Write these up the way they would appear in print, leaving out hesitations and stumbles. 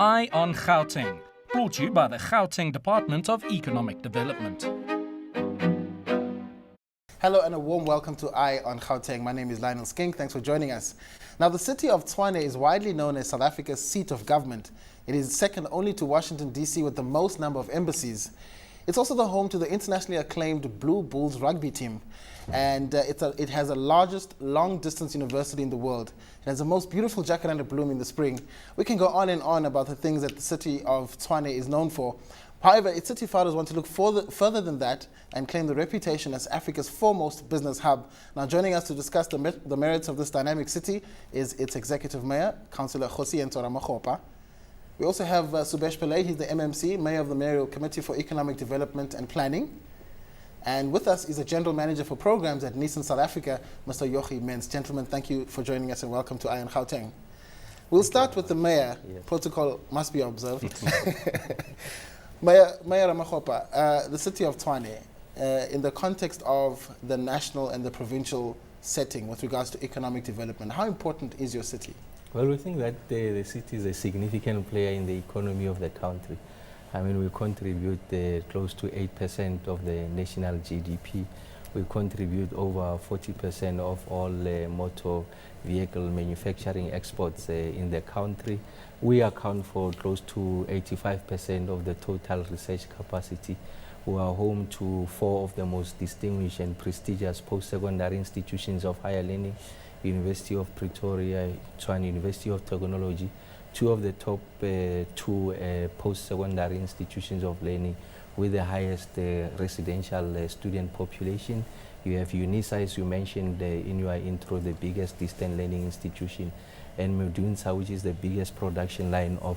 Eye on Gauteng, brought to you by the Gauteng Department of Economic Development. Hello and a warm welcome to Eye on Gauteng. My name is Lionel Skink. Thanks for joining us. Now, the city of Tshwane is widely known as South Africa's seat of government. It is second only to Washington, D.C. with the most number of embassies. It's also the home to the internationally acclaimed Blue Bulls rugby team. And it has the largest long-distance university in the world. It has the most beautiful jacaranda bloom in the spring. We can go on and on about the things that the city of Tshwane is known for. However, its city fathers want to look further than that and claim the reputation as Africa's foremost business hub. Now, joining us to discuss the merits of this dynamic city is its executive mayor, Counsellor Kgosientso Ramokgopa. We also have Subesh Pillay. He's the MMC, Mayor of the Mayoral Committee for Economic Development and Planning. And with us is a General Manager for Programs at Nissan South Africa, Mr. Joggie Mentz. Gentlemen, thank you for joining us and welcome to Eye on Gauteng. We'll start with the Mayor. Yes. Protocol must be observed. Mayor Ramokgopa, the city of Tshwane, in the context of the national and the provincial setting with regards to economic development, how important is your city? Well, we think that the city is a significant player in the economy of the country. I mean, we contribute close to 8% of the national GDP. We contribute over 40% of all motor vehicle manufacturing exports in the country. We account for close to 85% of the total research capacity. We are home to 4 of the most distinguished and prestigious post-secondary institutions of higher learning: University of Pretoria, Tshwane University of Technology, 2 of the top 2 post-secondary institutions of learning with the highest residential student population. You have UNISA, as you mentioned in your intro, the biggest distance learning institution, and Medunsa, which is the biggest production line of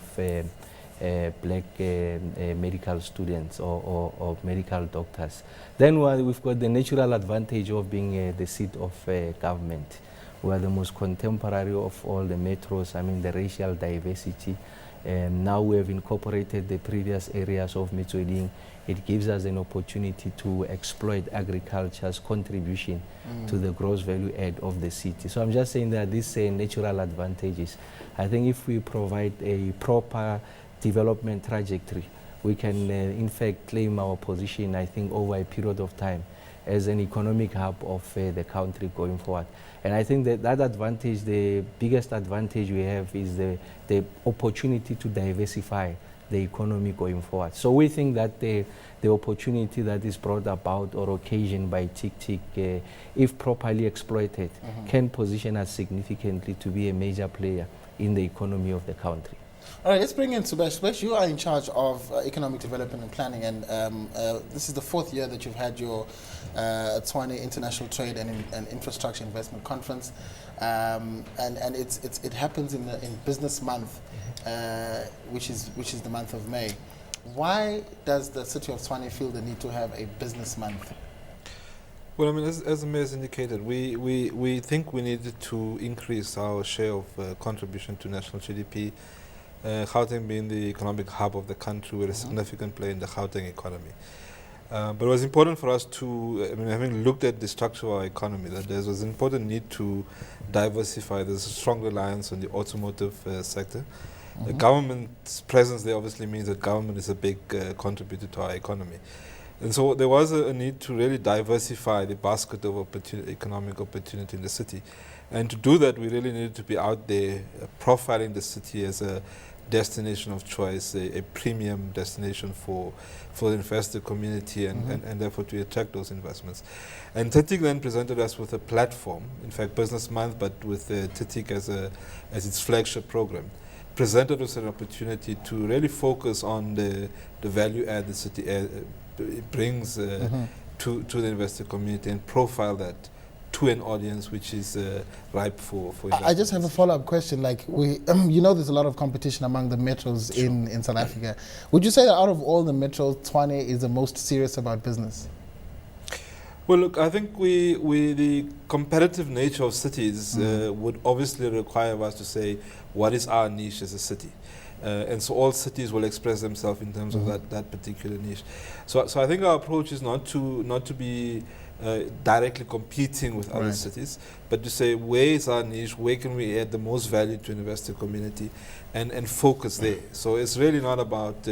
black medical students or medical doctors. Then we've got the natural advantage of being the seat of government. We are the most contemporary of all the metros, I mean the racial diversity. Now we have incorporated the previous areas of Metsweding. It gives us an opportunity to exploit agriculture's contribution to the gross value add of the city. So I'm just saying that these natural advantages, I think if we provide a proper development trajectory, we can in fact claim our position, I think, over a period of time as an economic hub of the country going forward. And I think that advantage, the biggest advantage we have is the opportunity to diversify the economy going forward. So we think that the opportunity that is brought about or occasioned by TikTok, if properly exploited, can position us significantly to be a major player in the economy of the country. All right, let's bring in Subesh. Subesh, you are in charge of economic development and planning, and this is the 4th year that you've had your Tshwane International Trade and Infrastructure Investment Conference, and it happens in Business Month, which is the month of May. Why does the city of Tshwane feel the need to have a Business Month? Well, I mean, as the mayor has indicated, we think we needed to increase our share of contribution to national GDP. Gauteng being the economic hub of the country, we're a significant player in the Gauteng economy. But it was important for us to, I mean, having looked at the structure of our economy, that there was an important need to diversify. There's a strong reliance on the automotive sector. The government's presence there obviously means that government is a big contributor to our economy. And so there was a need to really diversify the basket of economic opportunity in the city. And to do that, we really needed to be out there profiling the city as a destination of choice, a premium destination for the investor community and therefore to attract those investments. And TITIC then presented us with a platform, in fact Business Month, but with TITIC as its flagship program, presented us an opportunity to really focus on the value add the city brings to the investor community and profile that to an audience which is ripe for I just have a follow-up question. Like you know, there's a lot of competition among the metros in South Africa. Would you say that out of all the metros, Tshwane is the most serious about business? Well, look, I think the competitive nature of cities would obviously require us to say, what is our niche as a city? And so all cities will express themselves in terms of that particular niche. So I think our approach is not to be directly competing with other cities, but to say, where is our niche, where can we add the most value to investor community, and focus there. So it's really not about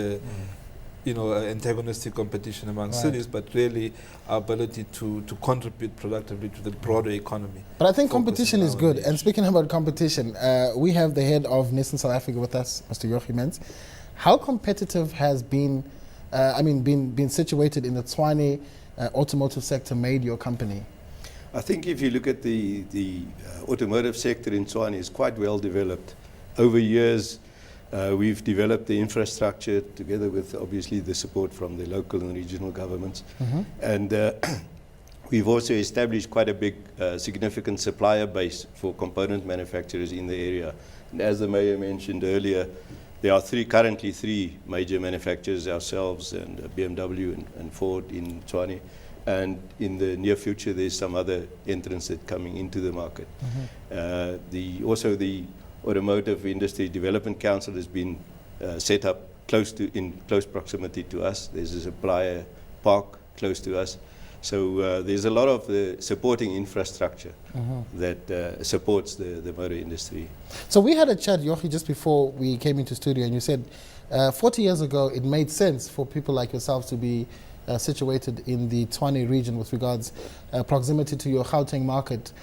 antagonistic competition among cities, but really our ability to contribute productively to the broader economy. But I think competition is good. And speaking about competition, we have the head of Nissan South Africa with us, Mr. Joggie Mentz. How competitive has been situated in the Tshwane automotive sector made your company? I think if you look at the automotive sector in Tshwane, is quite well developed. Over years, we've developed the infrastructure together with obviously the support from the local and regional governments. And we've also established quite a big significant supplier base for component manufacturers in the area. And as the Mayor mentioned earlier, there are currently three major manufacturers, ourselves and BMW and Ford in Tshwane. And in the near future, there's some other entrants that coming into the market. Also the Automotive Industry Development Council has been set up in close proximity to us. There's a supplier park close to us. So there's a lot of the supporting infrastructure that supports the motor industry. So we had a chat, Joggie, just before we came into studio, and you said 40 years ago it made sense for people like yourselves to be situated in the Tshwane region with regards proximity to your Gauteng market,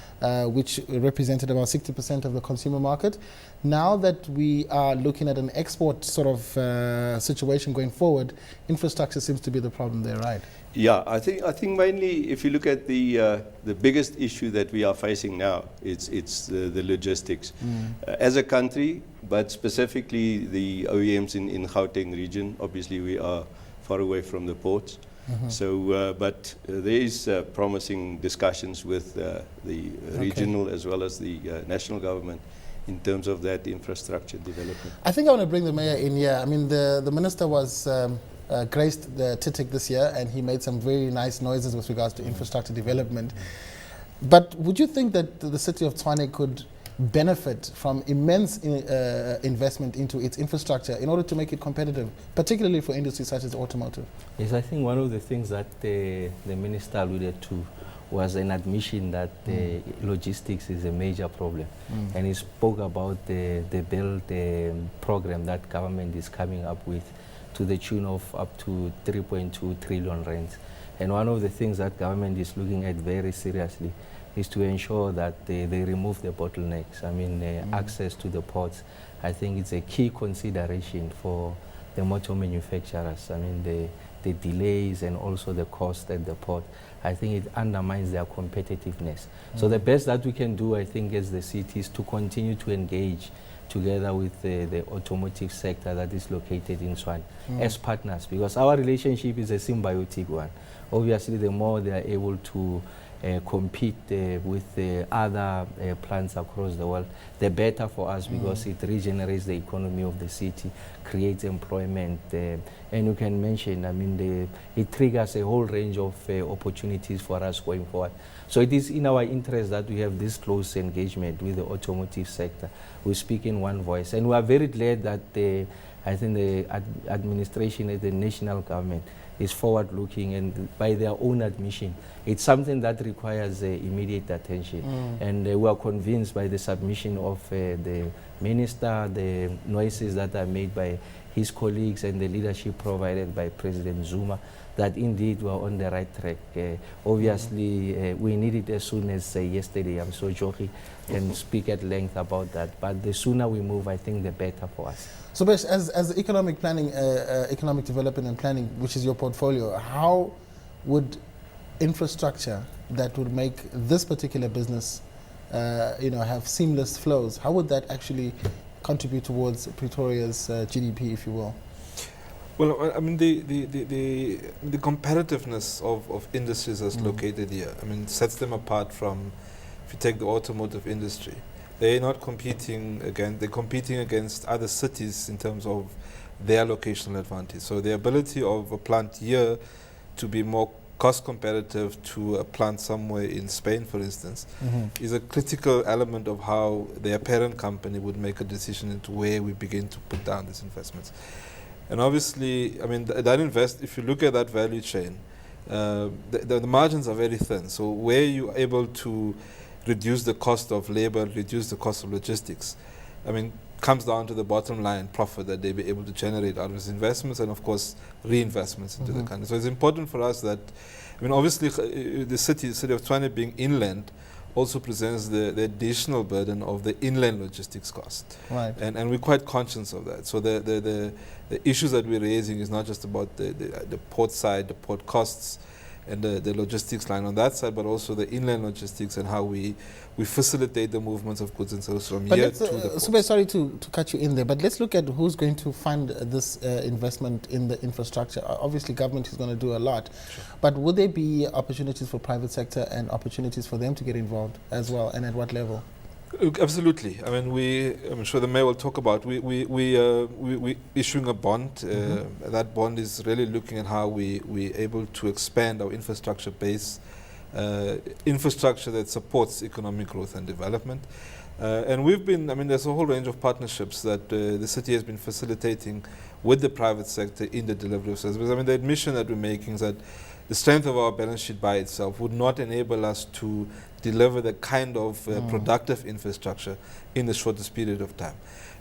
which represented about 60% of the consumer market. Now that we are looking at an export sort of situation going forward, infrastructure seems to be the problem there, right? Yeah, I think mainly if you look at the biggest issue that we are facing now, it's the logistics. As a country, but specifically the OEMs in Gauteng region, obviously we are far away from the ports. So, but there is promising discussions with the regional as well as the national government in terms of that infrastructure development. I think I want to bring the Mayor in here. I mean, the Minister was graced the TITIC this year, and he made some very nice noises with regards to infrastructure development. But would you think that the city of Tshwane could benefit from immense investment into its infrastructure in order to make it competitive, particularly for industries such as automotive? Yes, I think one of the things that the Minister alluded to was an admission that logistics is a major problem. And he spoke about the build program that government is coming up with to the tune of up to 3.2 trillion rands. And one of the things that government is looking at very seriously is to ensure that they remove the bottlenecks. I mean, access to the ports, I think it's a key consideration for the motor manufacturers. I mean, the delays and also the cost at the port, I think it undermines their competitiveness. So the best that we can do, I think, as the city is to continue to engage together with the automotive sector that is located in Tshwane as partners, because our relationship is a symbiotic one. Obviously, the more they are able to compete with other plants across the world, the better for us, because it regenerates the economy of the city, creates employment, and you can mention, I mean, it triggers a whole range of opportunities for us going forward. So it is in our interest that we have this close engagement with the automotive sector. We speak in one voice, and we are very glad that I think the administration and the national government is forward-looking, and by their own admission, it's something that requires immediate attention. And we are convinced by the submission of the minister, the noises that are made by his colleagues and the leadership provided by President Zuma, that indeed we are on the right track. Obviously, we need it as soon as yesterday. I'm sure Joggie can speak at length about that. But the sooner we move, I think the better for us. Subesh, as economic planning, economic development and planning, which is your portfolio, how would infrastructure that would make this particular business, have seamless flows, how would that actually contribute towards Pretoria's GDP, if you will? Well, I mean, the competitiveness of industries that's located here, I mean, sets them apart from, if you take the automotive industry, they're not competing they're competing against other cities in terms of their locational advantage. So the ability of a plant here to be more cost competitive to a plant somewhere in Spain, for instance, is a critical element of how their parent company would make a decision into where we begin to put down these investments. And obviously, I mean, if you look at that value chain, the margins are very thin. So where you're able to reduce the cost of labor, reduce the cost of logistics, I mean, comes down to the bottom line profit that they be able to generate out of these investments and, of course, reinvestments into the country. So it's important for us that, I mean, obviously, the city of Tshwane being inland also presents the additional burden of the inland logistics cost. Right. And we're quite conscious of that. So the issues that we're raising is not just about the port side, the port costs, and the logistics line on that side, but also the inland logistics and how we facilitate the movements of goods and services from here to the port. Subesh, sorry to cut you in there, but let's look at who's going to fund this investment in the infrastructure. Obviously, government is going to do a lot, but would there be opportunities for private sector and opportunities for them to get involved as well, and at what level? Absolutely. I mean, I'm sure the mayor will talk about. We issuing a bond. That bond is really looking at how we able to expand our infrastructure base, infrastructure that supports economic growth and development. And we've been. I mean, there's a whole range of partnerships that the city has been facilitating with the private sector in the delivery of services. I mean, the admission that we're making is that the strength of our balance sheet by itself would not enable us to deliver the kind of productive infrastructure in the shortest period of time.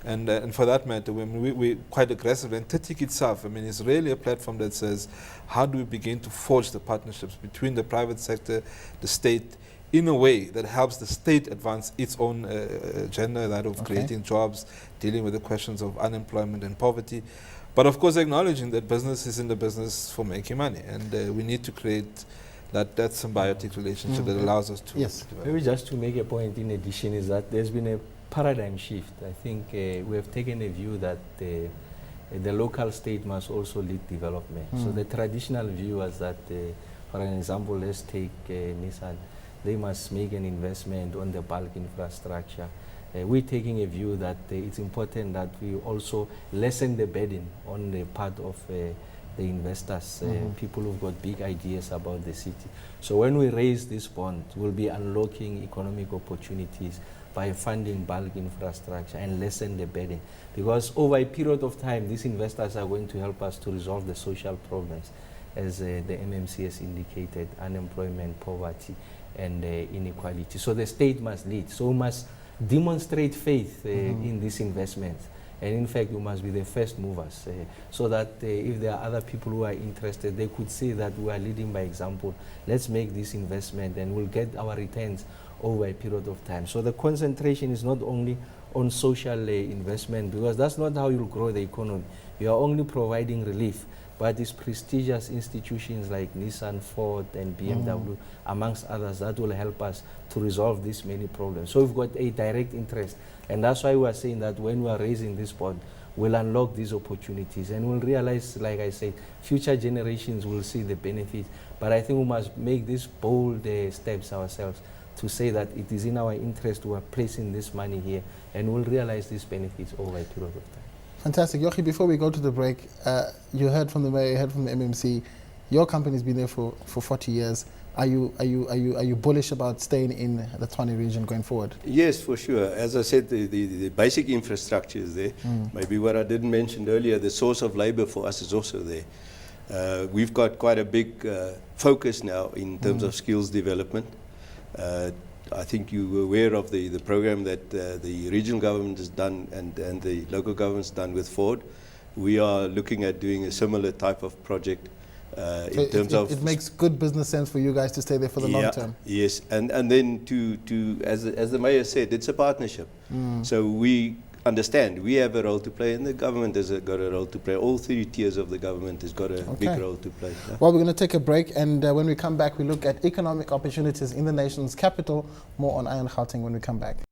And for that matter, we're quite aggressive. And TTIC itself, I mean, is really a platform that says, how do we begin to forge the partnerships between the private sector, the state, in a way that helps the state advance its own agenda, that of creating jobs, dealing with the questions of unemployment and poverty. But of course, acknowledging that business is in the business for making money. And we need to create that symbiotic relationship that allows us to develop. Maybe just to make a point in addition is that there's been a paradigm shift. I think we have taken a view that the local state must also lead development. So the traditional view was that, for an example, let's take Nissan. They must make an investment on the bulk infrastructure. We're taking a view that it's important that we also lessen the burden on the part of the investors, people who've got big ideas about the city. So when we raise this bond, we'll be unlocking economic opportunities by funding bulk infrastructure and lessen the burden. Because over a period of time, these investors are going to help us to resolve the social problems, as the MMC has indicated, unemployment, poverty, and inequality. So the state must lead. So we must demonstrate faith in these investments. And in fact, we must be the first movers so that if there are other people who are interested, they could see that we are leading by example. Let's make this investment and we'll get our returns over a period of time. So the concentration is not only on social investment, because that's not how you'll grow the economy. You are only providing relief. But these prestigious institutions like Nissan, Ford, and BMW, amongst others, that will help us to resolve these many problems. So we've got a direct interest. And that's why we are saying that when we are raising this bond, we'll unlock these opportunities. And we'll realize, like I said, future generations will see the benefits. But I think we must make these bold steps ourselves to say that it is in our interest to are placing this money here. And we'll realize these benefits over a period of time. Fantastic. Joggie, before we go to the break, you heard from the mayor, you heard from the MMC. Your company's been there for 40 years. Are you bullish about staying in the Tshwane region going forward? Yes, for sure. As I said, the basic infrastructure is there. Maybe what I didn't mention earlier, the source of labor for us is also there. We've got quite a big focus now in terms of skills development. I think you were aware of the program that the regional government has done and the local government's done with Ford. We are looking at doing a similar type of project in terms of... It makes good business sense for you guys to stay there for the long term. Yes, and then as the mayor said, it's a partnership. So we understand we have a role to play and the government has got a role to play. All three tiers of the government has got a big role to play. Yeah? Well, we're going to take a break, and when we come back, we look at economic opportunities in the nation's capital. More on Eye on Gauteng when we come back.